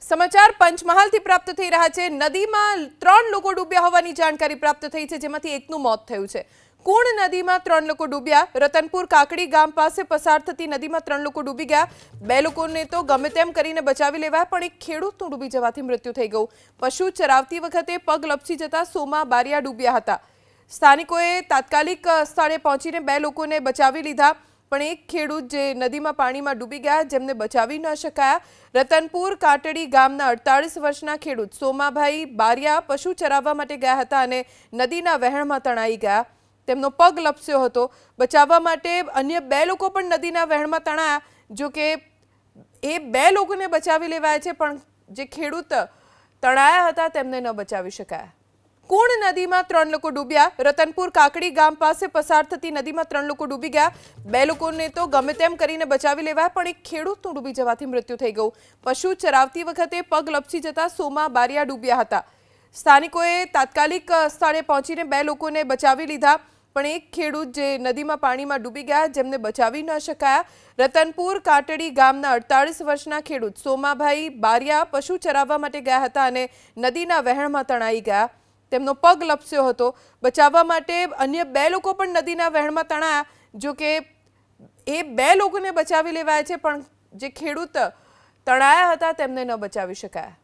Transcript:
સમાચાર પંચમહાલથી પ્રાપ્ત થઈ રહ્યા છે। નદીમાં 3 લોકો ડૂબ્યા હોવાની જાણકારી પ્રાપ્ત થઈ છે, જેમાંથી એકનું મોત થયું છે। કુણ નદીમાં 3 લોકો ડૂબ્યા। રતનપુર કાકડી ગામ પાસે પસાર થતી નદીમાં 3 લોકો ડૂબી ગયા। 2 લોકોને તો ગમે તેમ કરીને બચાવી લેવાયા, પણ એક ખેડૂતનું ડૂબી જવાથી મૃત્યુ થઈ ગયું। પશુ ચરાવતી વખતે પગ લપસી જતા સોમા બારિયા ડૂબ્યા હતા। સ્થાનિકોએ તાત્કાલિક સ્થળે પહોંચીને 2 લોકોને બચાવી લીધા, પણ એક ખેડૂત જે નદીમાં પાણીમાં ડૂબી ગયા, જેમને બચાવી ન શકાયા। રતનપુર કાટડી ગામના 48 વર્ષના ખેડૂત સોમાભાઈ બારિયા પશુ ચરાવવા માટે ગયા હતા અને નદીના વહેણમાં તણાઈ ગયા। તેમનો પગ લપસ્યો હતો। બચાવવા માટે અન્ય 2 લોકો પણ નદીના વહેણમાં તણાયા, જો કે એ 2 લોકોને બચાવી લેવાયા છે, પણ જે ખેડૂત તણાયા હતા તેમને ન બચાવી શકાયા। કુણ નદીમાં 3 લોકો ડૂબ્યા। રતનપુર કાકડી ગામ પાસે પસાર થતી નદીમાં 3 લોકો ડૂબી ગયા। 2 લોકોને તો ગમે તેમ કરીને બચાવી લેવાયા, પણ એક ખેડૂતનું ડૂબી જવાથી મૃત્યુ થઈ ગયું। પશુ ચરાવતી વખતે પગ લપસી જતા સોમા બારિયા ડૂબ્યા હતા। સ્થાનિકોએ તાત્કાલિક સ્થળે પહોંચીને 2 લોકોને બચાવી લીધા, પણ એક ખેડૂત જે નદીમાં પાણીમાં ડૂબી ગયા, જેમને બચાવી ન શકાયા। રતનપુર કાટડી ગામના 48 વર્ષના ખેડૂત સોમાભાઈ બારિયા પશુ ચરાવવા માટે ગયા હતા અને નદીના વહેણમાં તણાઈ ગયા। તેમનો પગ લપસ્યો હતો। બચાવવા માટે અન્ય 2 લોકો પણ નદીના વહેણમાં તણાયા, જો કે એ 2 લોકોને બચાવી લેવાયા છે, પણ જે ખેડૂત તણાયા હતા તેમને ન બચાવી શકાયા।